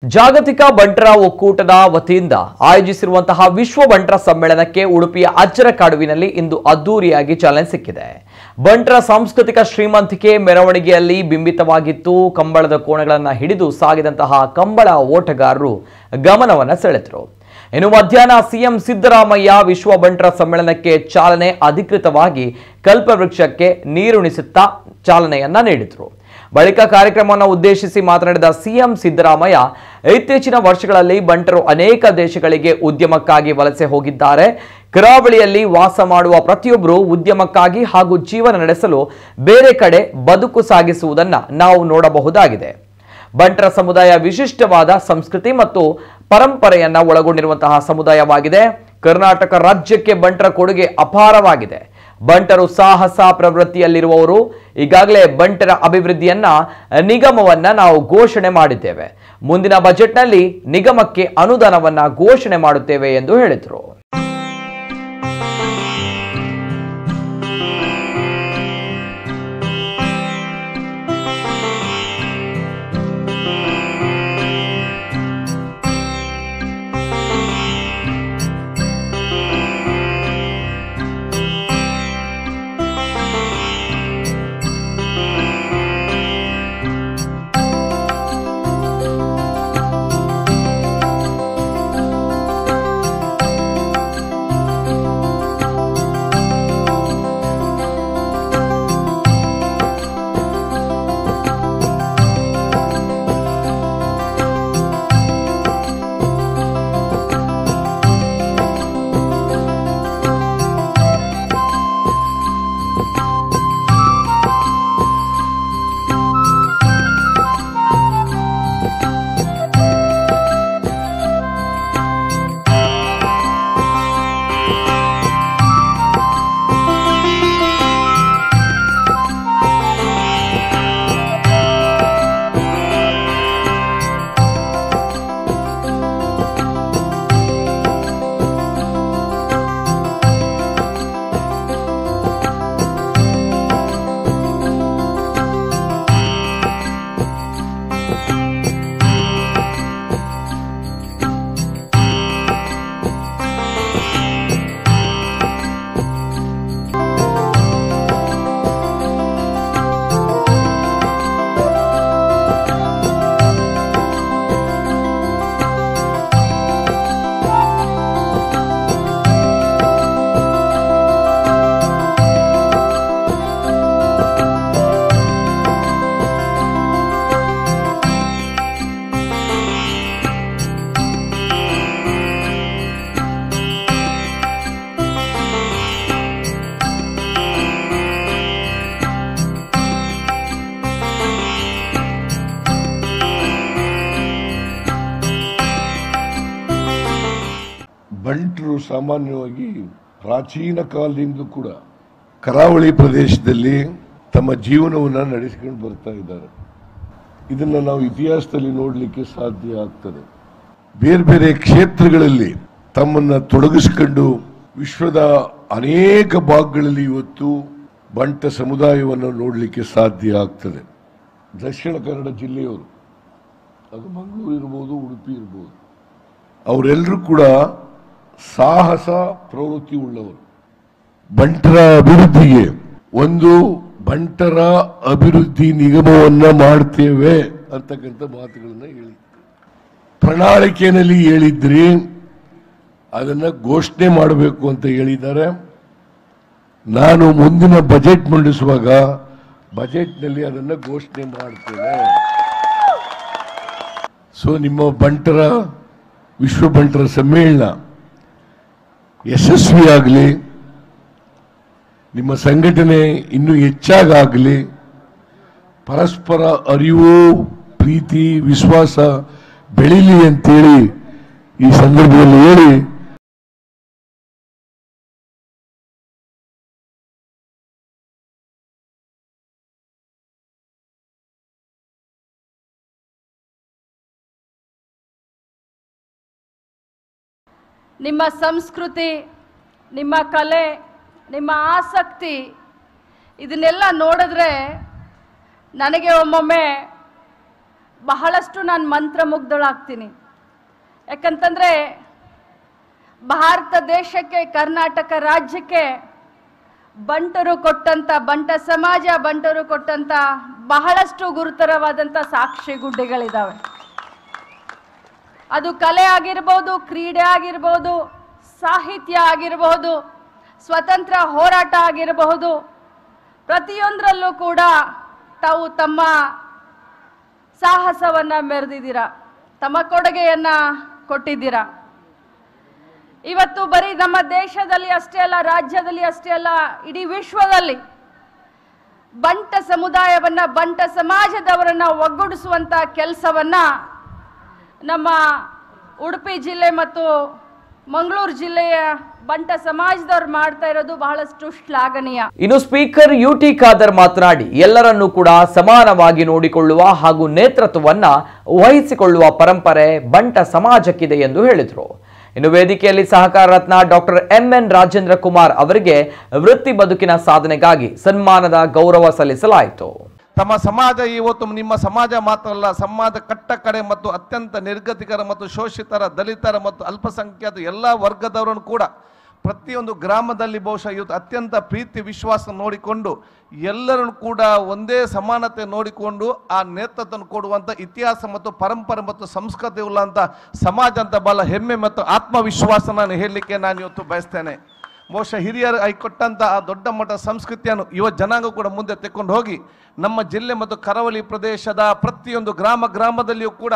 ಜಾಗತಿಕ ಬಂಟರ ಒಕ್ಕೂಟದ ವತಿಯಿಂದ ಆಯೋಜಿಸಿರುವಂತಹ ವಿಶ್ವ ಬಂಟರ ಸಮ್ಮೇಳನಕ್ಕೆ ಉಡುಪಿಯ ಅಜ್ಜರಕಾಡುವಿನಲ್ಲಿ ಇಂದು ಅದ್ದೂರಿಯಾಗಿ ಚಾಲನೆ ಸಿಕ್ಕಿದೆ. ಬಂಟರ ಸಾಂಸ್ಕೃತಿಕ ಶ್ರೀಮಂತಿಕೆ ಮೆರವಣಿಗೆಯಲ್ಲಿ ಬಿಂಬಿತವಾಗಿತ್ತು. ಕಂಬಳದ ಕೋಣಗಳನ್ನು ಹಿಡಿದು ಸಾಗಿದಂತಹ ಕಂಬಳ ಓಟಗಾರರು ಗಮನವನ್ನು ಸೆಳೆದರು. ಇನ್ನು ಮಧ್ಯಾಹ್ನ ಸಿಎಂ ಸಿದ್ದರಾಮಯ್ಯ ವಿಶ್ವ ಬಂಟರ ಸಮ್ಮೇಳನಕ್ಕೆ ಚಾಲನೆ ಅಧಿಕೃತವಾಗಿ ಕಲ್ಪವೃಕ್ಷಕ್ಕೆ ನೀರುಣಿಸುತ್ತಾ ಚಾಲನೆಯನ್ನ ನೀಡಿದರು. ಬಳಿಕ ಕಾರ್ಯಕ್ರಮವನ್ನು ಉದ್ದೇಶಿಸಿ ಮಾತನಾಡಿದ ಸಿಎಂ ಸಿದ್ದರಾಮಯ್ಯ, ಇತ್ತೀಚಿನ ವರ್ಷಗಳಲ್ಲಿ ಬಂಟರು ಅನೇಕ ದೇಶಗಳಿಗೆ ಉದ್ಯಮಕ್ಕಾಗಿ ವಲಸೆ ಹೋಗಿದ್ದಾರೆ. ಕರಾವಳಿಯಲ್ಲಿ ವಾಸ ಮಾಡುವ ಪ್ರತಿಯೊಬ್ಬರು ಉದ್ಯಮಕ್ಕಾಗಿ ಹಾಗೂ ಜೀವನ ನಡೆಸಲು ಬೇರೆ ಕಡೆ ಬದುಕು ಸಾಗಿಸುವುದನ್ನು ನಾವು ನೋಡಬಹುದಾಗಿದೆ. ಬಂಟರ ಸಮುದಾಯ ವಿಶಿಷ್ಟವಾದ ಸಂಸ್ಕೃತಿ ಮತ್ತು ಪರಂಪರೆಯನ್ನ ಒಳಗೊಂಡಿರುವಂತಹ ಸಮುದಾಯವಾಗಿದೆ. ಕರ್ನಾಟಕ ರಾಜ್ಯಕ್ಕೆ ಬಂಟರ ಕೊಡುಗೆ ಅಪಾರವಾಗಿದೆ. ಬಂಟರು ಸಾಹಸ ಪ್ರವೃತ್ತಿಯಲ್ಲಿರುವವರು. ಈಗಾಗಲೇ ಬಂಟರ ಅಭಿವೃದ್ಧಿಯನ್ನ ನಿಗಮವನ್ನ ನಾವು ಘೋಷಣೆ ಮಾಡಿದ್ದೇವೆ. ಮುಂದಿನ ಬಜೆಟ್ನಲ್ಲಿ ನಿಗಮಕ್ಕೆ ಅನುದಾನವನ್ನ ಘೋಷಣೆ ಮಾಡುತ್ತೇವೆ ಎಂದು ಹೇಳಿದರು. ಬಂಟರು ಸಾಮಾನ್ಯವಾಗಿ ಪ್ರಾಚೀನ ಕಾಲದಿಂದ ಕೂಡ ಕರಾವಳಿ ಪ್ರದೇಶದಲ್ಲಿ ತಮ್ಮ ಜೀವನವನ್ನು ನಡೆಸಿಕೊಂಡು ಬರ್ತಾ ಇದ್ದಾರೆ. ಇದನ್ನು ನಾವು ಇತಿಹಾಸದಲ್ಲಿ ನೋಡಲಿಕ್ಕೆ ಸಾಧ್ಯ ಆಗ್ತದೆ. ಬೇರೆ ಬೇರೆ ಕ್ಷೇತ್ರಗಳಲ್ಲಿ ತಮ್ಮನ್ನು ತೊಡಗಿಸಿಕೊಂಡು ವಿಶ್ವದ ಅನೇಕ ಭಾಗಗಳಲ್ಲಿ ಇವತ್ತು ಬಂಟ ಸಮುದಾಯವನ್ನು ನೋಡಲಿಕ್ಕೆ ಸಾಧ್ಯ ಆಗ್ತದೆ. ದಕ್ಷಿಣ ಕನ್ನಡ ಜಿಲ್ಲೆಯವರು, ಅದು ಮಂಗಳೂರು ಇರ್ಬೋದು, ಉಡುಪಿ ಇರ್ಬೋದು, ಅವರೆಲ್ಲರೂ ಕೂಡ ಸಾಹಸ ಪ್ರವೃತ್ತಿ ಉಳ್ಳವರು. ಬಂಟರ ಅಭಿವೃದ್ಧಿಗೆ ಒಂದು ಬಂಟರ ಅಭಿವೃದ್ಧಿ ನಿಗಮವನ್ನ ಮಾಡ್ತೇವೆ ಅಂತಕ್ಕಂಥ ಮಾತುಗಳನ್ನ ಹೇಳಿ ಪ್ರಣಾಳಿಕೆಯಲ್ಲಿ ಹೇಳಿದ್ರಿ. ಅದನ್ನ ಘೋಷಣೆ ಮಾಡಬೇಕು ಅಂತ ಹೇಳಿದ್ದಾರೆ. ನಾನು ಮುಂದಿನ ಬಜೆಟ್ ಮಂಡಿಸುವಾಗ ಬಜೆಟ್ನಲ್ಲಿ ಅದನ್ನ ಘೋಷಣೆ ಮಾಡ್ತೇನೆ. ಸೊ ನಿಮ್ಮ ಬಂಟರ ವಿಶ್ವ ಬಂಟರ ಸಮ್ಮೇಳನ ಯಶಸ್ವಿಯಾಗಲಿ, ನಿಮ್ಮ ಸಂಘಟನೆ ಇನ್ನೂ ಹೆಚ್ಚಾಗಲಿ, ಪರಸ್ಪರ ಅರಿವು, ಪ್ರೀತಿ, ವಿಶ್ವಾಸ ಬೆಳೀಲಿ ಅಂತೇಳಿ ಈ ಸಂದರ್ಭದಲ್ಲಿ ಹೇಳಿ ನಿಮ್ಮ ಸಂಸ್ಕೃತಿ, ನಿಮ್ಮ ಕಲೆ, ನಿಮ್ಮ ಆಸಕ್ತಿ ಇದನ್ನೆಲ್ಲ ನೋಡಿದ್ರೆ ನನಗೆ ಒಮ್ಮೊಮ್ಮೆ ಬಹಳಷ್ಟು ನಾನು ಮಂತ್ರಮುಗ್ಧಳಾಗ್ತೀನಿ. ಯಾಕಂತಂದರೆ ಭಾರತ ದೇಶಕ್ಕೆ, ಕರ್ನಾಟಕ ರಾಜ್ಯಕ್ಕೆ ಬಂಟರು ಕೊಟ್ಟಂಥ, ಬಂಟ ಸಮಾಜ ಬಂಟರು ಕೊಟ್ಟಂಥ ಬಹಳಷ್ಟು ಗುರುತರವಾದಂಥ ಸಾಕ್ಷಿಗುಡ್ಡೆಗಳಿದ್ದಾವೆ. ಅದು ಕಲೆ ಆಗಿರ್ಬೋದು, ಕ್ರೀಡೆ ಆಗಿರ್ಬೋದು, ಸಾಹಿತ್ಯ ಆಗಿರಬಹುದು, ಸ್ವತಂತ್ರ ಹೋರಾಟ ಆಗಿರಬಹುದು. ಪ್ರತಿಯೊಂದರಲ್ಲೂ ಕೂಡ ತಾವು ತಮ್ಮ ಸಾಹಸವನ್ನು ಮೆರೆದಿದ್ದೀರಾ, ತಮ್ಮ ಕೊಡುಗೆಯನ್ನು ಕೊಟ್ಟಿದ್ದೀರಾ. ಇವತ್ತು ಬರೀ ನಮ್ಮ ದೇಶದಲ್ಲಿ ಅಷ್ಟೇ ಅಲ್ಲ, ರಾಜ್ಯದಲ್ಲಿ ಅಷ್ಟೇ ಅಲ್ಲ, ಇಡೀ ವಿಶ್ವದಲ್ಲಿ ಬಂಟ ಸಮುದಾಯವನ್ನು, ಬಂಟ ಸಮಾಜದವರನ್ನು ಒಗ್ಗೂಡಿಸುವಂಥ ಕೆಲಸವನ್ನು ನಮ್ಮ ಉಡುಪಿ ಜಿಲ್ಲೆ ಮತ್ತು ಮಂಗಳೂರು ಜಿಲ್ಲೆಯ ಬಂಟ ಸಮಾಜದವ್ರು ಮಾಡ್ತಾ ಇರೋದು ಬಹಳಷ್ಟು ಶ್ಲಾಘನೀಯ. ಇನ್ನು ಸ್ಪೀಕರ್ ಯುಟಿ ಖಾದರ್ ಮಾತನಾಡಿ ಎಲ್ಲರನ್ನೂ ಕೂಡ ಸಮಾನವಾಗಿ ನೋಡಿಕೊಳ್ಳುವ ಹಾಗೂ ನೇತೃತ್ವವನ್ನ ವಹಿಸಿಕೊಳ್ಳುವ ಪರಂಪರೆ ಬಂಟ ಸಮಾಜಕ್ಕಿದೆ ಎಂದು ಹೇಳಿದರು. ಇನ್ನು ವೇದಿಕೆಯಲ್ಲಿ ಸಹಕಾರ ರತ್ನ ಡಾಕ್ಟರ್ ಎಂಎನ್ ರಾಜೇಂದ್ರ ಕುಮಾರ್ ಅವರಿಗೆ ವೃತ್ತಿ ಬದುಕಿನ ಸಾಧನೆಗಾಗಿ ಸನ್ಮಾನದ ಗೌರವ ಸಲ್ಲಿಸಲಾಯಿತು. ತಮ್ಮ ಸಮಾಜ ಇವತ್ತು ನಿಮ್ಮ ಸಮಾಜ ಮಾತ್ರ ಅಲ್ಲ, ಸಮಾಜ ಕಟ್ಟ ಕಡೆ ಮತ್ತು ಅತ್ಯಂತ ನಿರ್ಗತಿಕರ ಮತ್ತು ಶೋಷಿತರ, ದಲಿತರ ಮತ್ತು ಅಲ್ಪಸಂಖ್ಯಾತ ಎಲ್ಲ ವರ್ಗದವರನ್ನು ಕೂಡ ಪ್ರತಿಯೊಂದು ಗ್ರಾಮದಲ್ಲಿ ಬಹುಶಃ ಇವತ್ತು ಅತ್ಯಂತ ಪ್ರೀತಿ ವಿಶ್ವಾಸ ನೋಡಿಕೊಂಡು ಎಲ್ಲರನ್ನು ಕೂಡ ಒಂದೇ ಸಮಾನತೆ ನೋಡಿಕೊಂಡು ಆ ನೇತೃತ್ವ ಕೊಡುವಂಥ ಇತಿಹಾಸ ಮತ್ತು ಪರಂಪರೆ ಮತ್ತು ಸಂಸ್ಕೃತಿ ಉಳ್ಳಂಥ ಸಮಾಜ ಅಂತ ಬಹಳ ಹೆಮ್ಮೆ ಮತ್ತು ಆತ್ಮವಿಶ್ವಾಸ ನಾನು ಹೇಳಲಿಕ್ಕೆ ನಾನು ಇವತ್ತು ಬಯಸ್ತೇನೆ. ಬಹುಶಃ ಹಿರಿಯರು ಕೊಟ್ಟಂಥ ಆ ದೊಡ್ಡ ಮಟ್ಟದ ಸಂಸ್ಕೃತಿಯನ್ನು ಯುವ ಜನಾಂಗ ಕೂಡ ಮುಂದೆ ತೆಕ್ಕೊಂಡು ಹೋಗಿ ನಮ್ಮ ಜಿಲ್ಲೆ ಮತ್ತು ಕರಾವಳಿ ಪ್ರದೇಶದ ಪ್ರತಿಯೊಂದು ಗ್ರಾಮದಲ್ಲಿಯೂ ಕೂಡ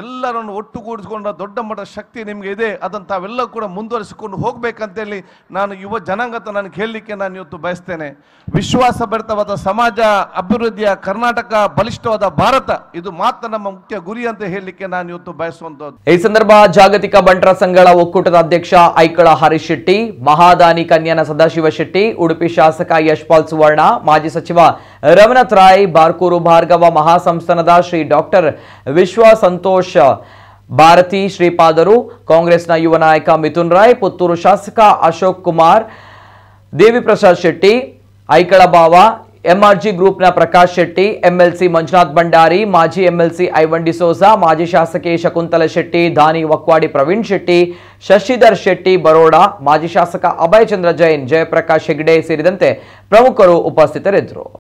ಎಲ್ಲರನ್ನು ಒಟ್ಟುಗೂಡಿಸಿಕೊಂಡ ದೊಡ್ಡ ಮಟ್ಟದ ಶಕ್ತಿ ನಿಮಗೆ ಇದೆ. ಅದನ್ನು ತಾವೆಲ್ಲ ಕೂಡ ಮುಂದುವರಿಸಿಕೊಂಡು ಹೋಗಬೇಕಂತೇಳಿ ನಾನು ಯುವ ಜನಾಂಗತ ನನಗೆ ಹೇಳಲಿಕ್ಕೆ ನಾನು ಇವತ್ತು ಬಯಸ್ತೇನೆ. ವಿಶ್ವಾಸ ಭರಿತವಾದ ಸಮಾಜ, ಅಭಿವೃದ್ಧಿಯ ಕರ್ನಾಟಕ, ಬಲಿಷ್ಠವಾದ ಭಾರತ, ಇದು ಮಾತ್ರ ನಮ್ಮ ಮುಖ್ಯ ಗುರಿ ಅಂತ ಹೇಳಲಿಕ್ಕೆ ನಾನು ಇವತ್ತು ಬಯಸುವಂಥದ್ದು. ಈ ಸಂದರ್ಭ ಜಾಗತಿಕ ಬಂಟರ ಸಂಘಗಳ ಒಕ್ಕೂಟದ ಅಧ್ಯಕ್ಷ ಐಕಳ ಹರೀಶ್ ಶೆಟ್ಟಿ, ಮಹಾದಾನಿ ಕನ್ಯಾನ ಸದಾಶಿವ ಶೆಟ್ಟಿ, ಉಡುಪಿ ಶಾಸಕ ಯಶ್ಪಾಲ್ ಸುವರ್ಣ, ಮಾಜಿ ಸಚಿವ ರಮನಾಥ್ ರಾಯ್, ಬಾರ್ಕೂರು ಭಾರ್ಗವ ಮಹಾಸಂಸ್ಥಾನದ ಶ್ರೀ ಡಾಕ್ಟರ್ ವಿಶ್ವ ಸಂತೋಷ್ ಭಾರತಿ ಶ್ರೀಪಾದರು, ಕಾಂಗ್ರೆಸ್ನ ಯುವ ನಾಯಕ ಮಿಥುನ್ ರಾಯ್, ಪುತ್ತೂರು ಶಾಸಕ ಅಶೋಕ್ ಕುಮಾರ್, ದೇವಿ ಪ್ರಸಾದ್ ಶೆಟ್ಟಿ, ಐಕಳ ಬಾವ, ಎಂಆರ್ಜಿ ಗ್ರೂಪ್ನ ಪ್ರಕಾಶ್ ಶೆಟ್ಟಿ, ಎಂಎಲ್ಸಿ ಮಂಜುನಾಥ್ ಭಂಡಾರಿ, ಮಾಜಿ ಎಂಎಲ್ಸಿ ಐವನ್ ಡಿಸೋಜಾ, ಮಾಜಿ ಶಾಸಕಿ ಶಕುಂತಲ ಶೆಟ್ಟಿ, ದಾನಿ ವಕ್ವಾಡಿ ಪ್ರವೀಣ್ ಶೆಟ್ಟಿ, ಶಶಿಧರ್ ಶೆಟ್ಟಿ ಬರೋಡಾ, ಮಾಜಿ ಶಾಸಕ ಅಭಯ್ ಚಂದ್ರ ಜೈನ್, ಜಯಪ್ರಕಾಶ್ ಹೆಗ್ಡೆ ಸೇರಿದಂತೆ ಪ್ರಮುಖರು ಉಪಸ್ಥಿತರಿದ್ದರು.